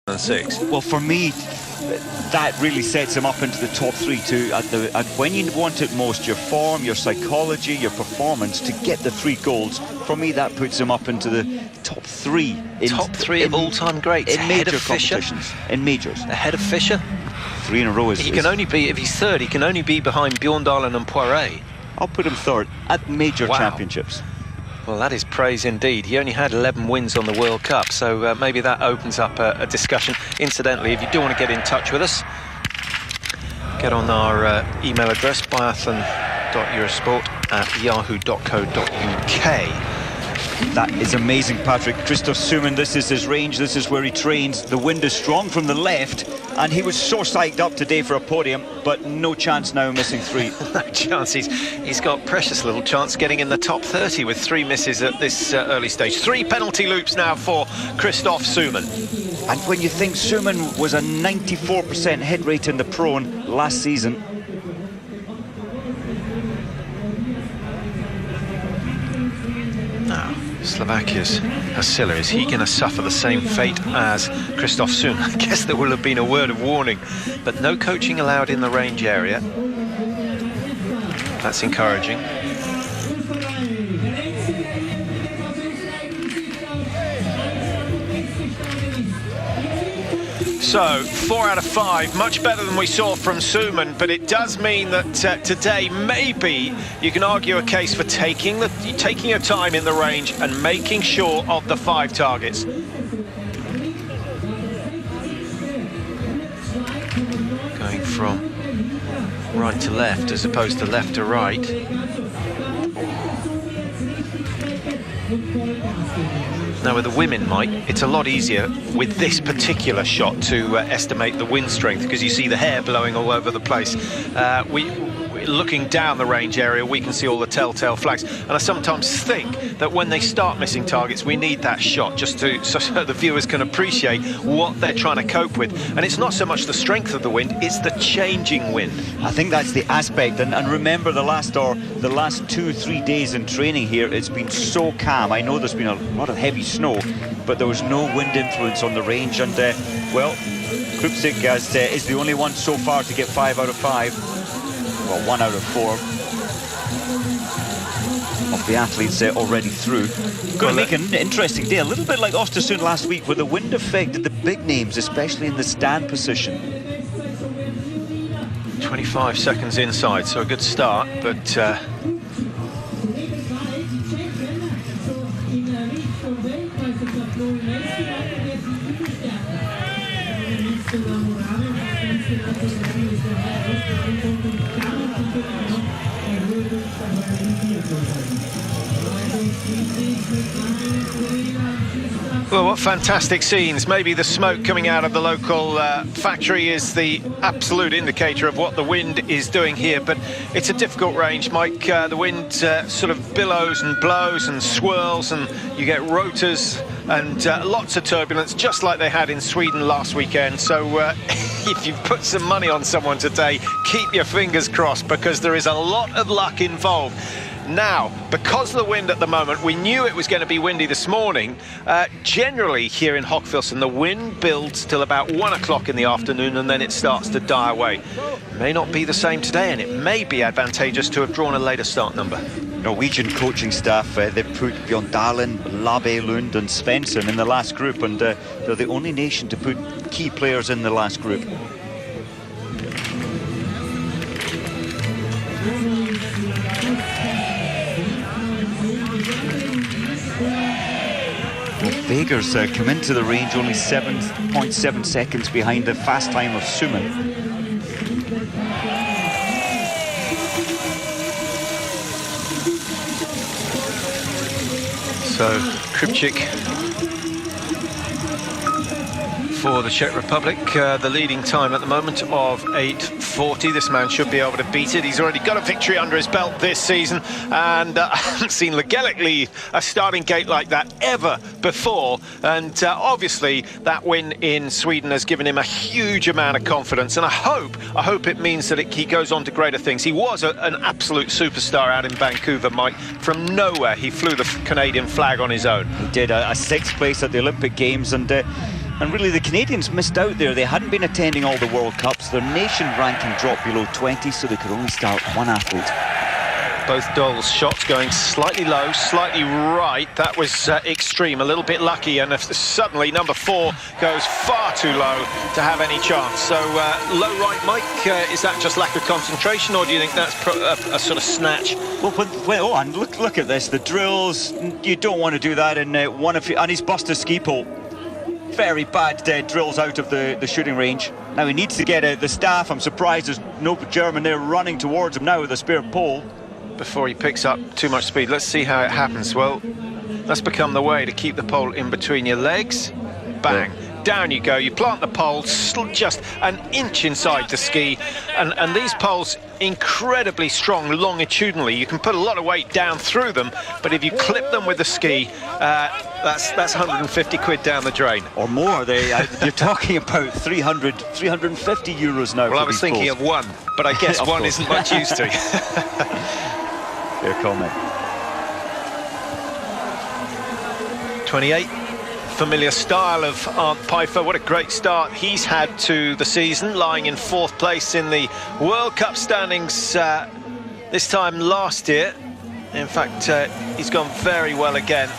2006. Well, for me, that really sets him up into the top three too. At when you want it most, your form, your psychology, your performance, to get the 3 golds, for me that puts him up into the top three. Top three of all-time greats. In major competitions. In majors. Ahead of Fischer. 3 in a row He can only be, if he's third, he can only be behind Bjorndalen and Poiré. I'll put him third at major championships. Well, that is praise indeed. He only had 11 wins on the World Cup, so maybe that opens up a discussion. Incidentally, if you do want to get in touch with us, get on our email address, biathlon.eurosport@yahoo.co.uk. That is amazing, Patrick. Christoph Summen, this is his range, this is where he trains. The wind is strong from the left, and he was so psyched up today for a podium, but no chance now, missing 3. No chance. He's got precious little chance getting in the top 30 with 3 misses at this early stage. 3 penalty loops now for Christoph Summen. And when you think Summen was a 94% hit rate in the prone last season. Now, Slovakia's Hasilla, is he going to suffer the same fate as Christoph Summen? I guess there will have been a word of warning, but no coaching allowed in the range area. That's encouraging. So, 4 out of 5, much better than we saw from Summen, but it does mean that today maybe you can argue a case for taking your time in the range and making sure of the 5 targets. Going from right to left as opposed to left to right. Now with the women, Mike, it's a lot easier with this particular shot to estimate the wind strength, because you see the hair blowing all over the place. Looking down the range area, we can see all the telltale flags, and I sometimes think that when they start missing targets, we need that shot just so the viewers can appreciate what they're trying to cope with. And it's not so much the strength of the wind, it's the changing wind. I think that's the aspect, and remember the last 2-3 days in training here, it's been so calm. I know there's been a lot of heavy snow, but there was no wind influence on the range, and well, Krupczyk is the only one so far to get 5 out of 5. Well, 1 out of 4 of the athletes already through. Going to make an interesting day, a little bit like Östersund last week, where the wind affected the big names, especially in the stand position. 25 seconds inside, so a good start, but well, what fantastic scenes. Maybe the smoke coming out of the local factory is the absolute indicator of what the wind is doing here, but it's a difficult range, Mike. The wind sort of billows and blows and swirls, and you get rotors and lots of turbulence, just like they had in Sweden last weekend. So if you've put some money on someone today, keep your fingers crossed, because there is a lot of luck involved. Now, because of the wind at the moment, we knew it was going to be windy this morning. Generally here in Hochfilzen, the wind builds till about 1 o'clock in the afternoon, and then it starts to die away. It may not be the same today, and it may be advantageous to have drawn a later start number. Norwegian coaching staff, they've put Bjorndalen, Labe, Lund and Svensson in the last group, and they're the only nation to put key players in the last group. Veger's come into the range only 7.7 seconds behind the fast time of Summen. So Krupczyk for the Czech Republic, the leading time at the moment of 8:40. This man should be able to beat it. He's already got a victory under his belt this season, and I haven't seen Legelic lead a starting gate like that ever before. And obviously that win in Sweden has given him a huge amount of confidence, and I hope it means that he goes on to greater things. He was an absolute superstar out in Vancouver, Mike. From nowhere he flew the Canadian flag on his own. He did a 6th place at the Olympic Games, and And really, the Canadians missed out there. They hadn't been attending all the World Cups. Their nation ranking dropped below 20, so they could only start one athlete. Both Dole's shots going slightly low, slightly right. That was extreme, a little bit lucky, and if suddenly number 4 goes far too low to have any chance. So low right, Mike, is that just lack of concentration, or do you think that's a sort of snatch? Well, and look at this, the drills. You don't want to do that in one of... And he's busted a ski pole. Very bad drills out of the shooting range. Now he needs to get the staff. I'm surprised there's no German there running towards him now with a spare pole. Before he picks up too much speed. Let's see how it happens. Well, that's become the way to keep the pole in between your legs. Bang. Yeah. Down you go. You plant the pole just an inch inside the ski. And these poles, incredibly strong longitudinally. You can put a lot of weight down through them, but if you clip them with the ski, that's 150 quid down the drain. Or more. You're talking about 350 euros now. Well, I was thinking of one, but I guess one isn't much used to. Fair comment. 28, familiar style of Arndt Pfeiffer. What a great start he's had to the season, lying in 4th place in the World Cup standings this time last year. In fact, he's gone very well again.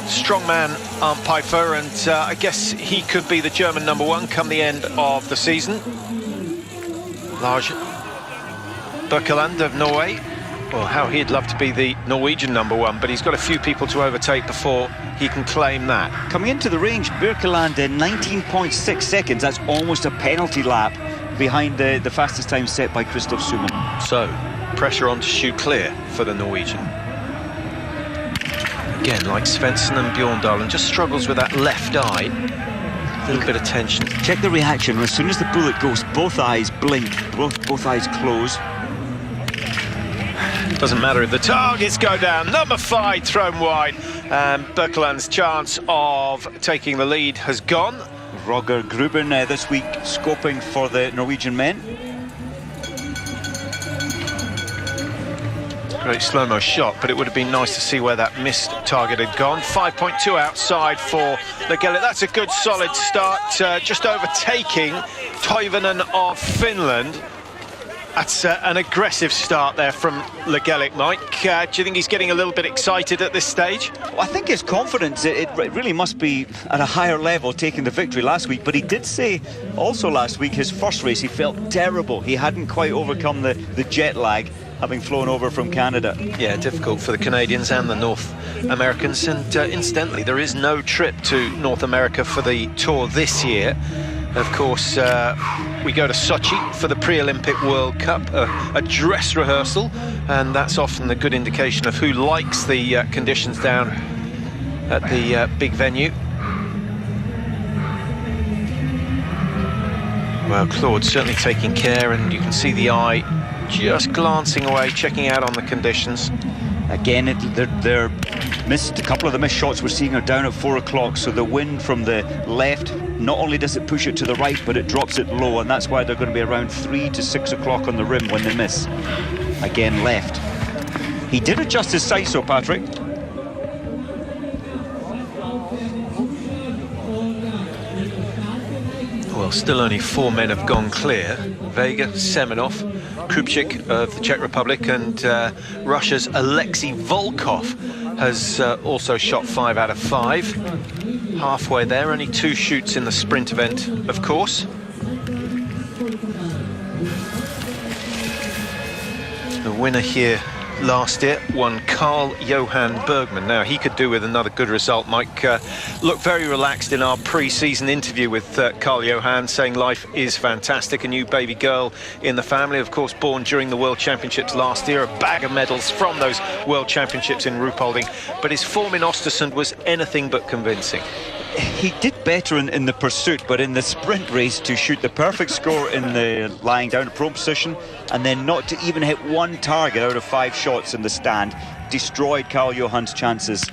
Strong man, Arndt Pfeiffer, and I guess he could be the German number 1 come the end of the season. Lars Birkeland of Norway. Well, how he'd love to be the Norwegian number 1, but he's got a few people to overtake before he can claim that. Coming into the range, Birkeland in 19.6 seconds. That's almost a penalty lap behind the fastest time set by Christoph Suman. So, pressure on to shoot clear for the Norwegian. Again, like Svensson and Bjorndalen, just struggles with that left eye. A little bit of tension. Check the reaction. As soon as the bullet goes, both eyes blink, both eyes close. Doesn't matter if the targets go down. Number 5 thrown wide, and Birkeland's chance of taking the lead has gone. Roger Gruben this week scoping for the Norwegian men. Great slow-mo shot, but it would have been nice to see where that missed target had gone. 5.2 outside for Legele. That's a good solid start, just overtaking Toivonen of Finland. That's an aggressive start there from Legele, Mike. Do you think he's getting a little bit excited at this stage? Well, I think his confidence, it really must be at a higher level, taking the victory last week. But he did say also last week, his first race, he felt terrible. He hadn't quite overcome the jet lag, having flown over from Canada. Yeah, difficult for the Canadians and the North Americans. And incidentally, there is no trip to North America for the Tour this year. Of course, we go to Sochi for the pre-Olympic World Cup, a dress rehearsal, and that's often a good indication of who likes the conditions down at the big venue. Well, Claude's certainly taking care, and you can see the eye just glancing away, checking out on the conditions. Again, they're missed. A couple of the missed shots we're seeing are down at 4 o'clock, so the wind from the left, not only does it push it to the right, but it drops it low, and that's why they're going to be around 3 to 6 o'clock on the rim when they miss. Again, left. He did adjust his sights, though, Patrick. Well, still only 4 men have gone clear. Vega, Semenov, Krupchik of the Czech Republic, and Russia's Alexei Volkov has also shot 5 out of 5. Halfway there, only 2 shoots in the sprint event, of course. The winner here last year won Carl-Johan Bergman. Now, he could do with another good result. Mike looked very relaxed in our pre-season interview with Carl-Johan, saying life is fantastic. A new baby girl in the family, of course, born during the World Championships last year. A bag of medals from those World Championships in Ruhpolding. But his form in Östersund was anything but convincing. He did better in the pursuit, but in the sprint race, to shoot the perfect score in the lying down prone position and then not to even hit 1 target out of 5 shots in the stand destroyed Carl Johan's chances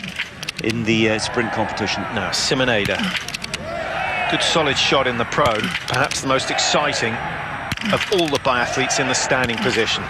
in the sprint competition. Now, Simoneda, good solid shot in the prone, perhaps the most exciting of all the biathletes in the standing position.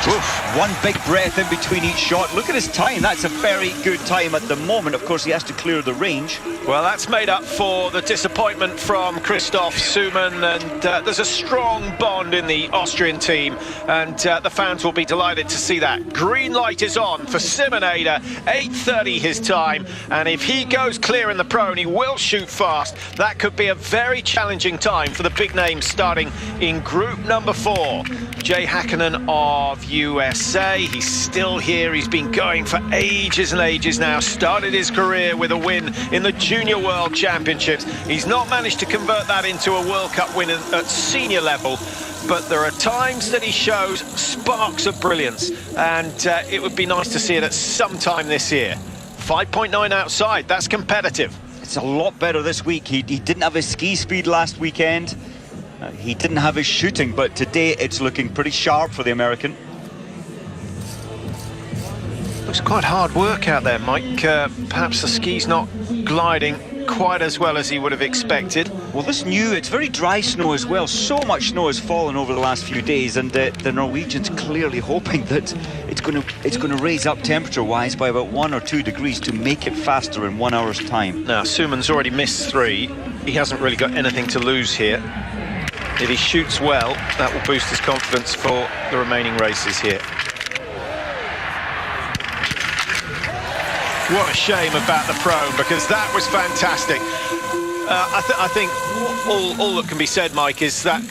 Oof. One big breath in between each shot. Look at his time. That's a very good time at the moment. Of course, he has to clear the range. Well, that's made up for the disappointment from Christoph Suman, and there's a strong bond in the Austrian team, and the fans will be delighted to see that. Green light is on for Simon Eder, 8:30 his time, and if he goes clear in the pro, and he will shoot fast, that could be a very challenging time for the big names starting in group number 4. Jay Hakkinen of USA, he's still here, he's been going for ages and ages now, started his career with a win in the Junior World Championships. He's not managed to convert that into a World Cup win at senior level, but there are times that he shows sparks of brilliance, and it would be nice to see it at some time this year. 5.9 outside, that's competitive. It's a lot better this week. He didn't have his ski speed last weekend. He didn't have his shooting, but today it's looking pretty sharp for the American. Looks quite hard work out there, Mike. Perhaps the ski's not gliding quite as well as he would have expected. Well, it's very dry snow as well. So much snow has fallen over the last few days, and the Norwegians clearly hoping that it's going to raise up temperature-wise by about 1 or 2 degrees to make it faster in 1 hour's time. Now, Suman's already missed 3. He hasn't really got anything to lose here. If he shoots well, that will boost his confidence for the remaining races here. What a shame about the pro, because that was fantastic. I think all that can be said, Mike, is that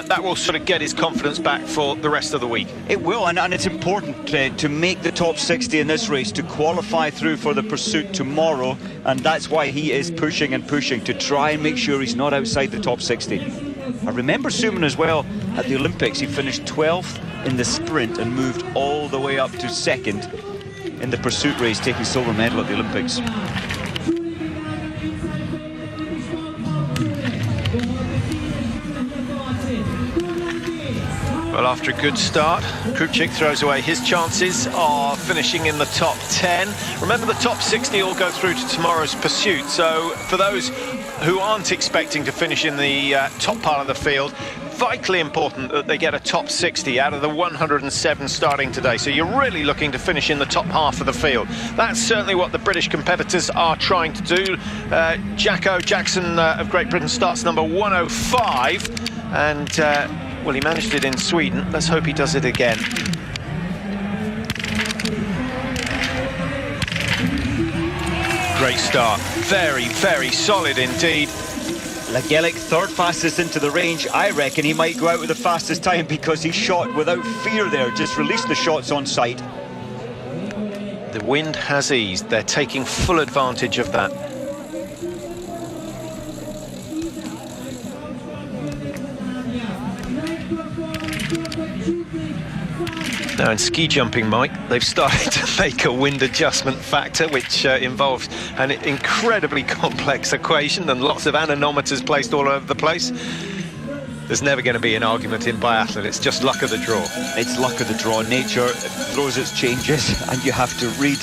that will sort of get his confidence back for the rest of the week. It will, and it's important to make the top 60 in this race, to qualify through for the pursuit tomorrow, and that's why he is pushing and pushing to try and make sure he's not outside the top 60. I remember Suman as well at the Olympics. He finished 12th in the sprint and moved all the way up to 2nd in the pursuit race, taking silver medal at the Olympics. Well, after a good start, Krupchik throws away his chances of finishing in the top 10. Remember, the top 60 all go through to tomorrow's pursuit, so for those who aren't expecting to finish in the top part of the field, vitally important that they get a top 60 out of the 107 starting today. So you're really looking to finish in the top half of the field. That's certainly what the British competitors are trying to do. Jacko Jackson of Great Britain starts number 105, and well, he managed it in Sweden. Let's hope he does it again. Great start. Very, very solid indeed. Lagelik, 3rd fastest into the range. I reckon he might go out with the fastest time because he shot without fear there. Just released the shots on sight. The wind has eased. They're taking full advantage of that. Now in ski jumping, Mike, they've started to make a wind adjustment factor, which involves an incredibly complex equation and lots of anemometers placed all over the place. There's never going to be an argument in biathlon. It's just luck of the draw. It's luck of the draw. Nature throws its changes, and you have to read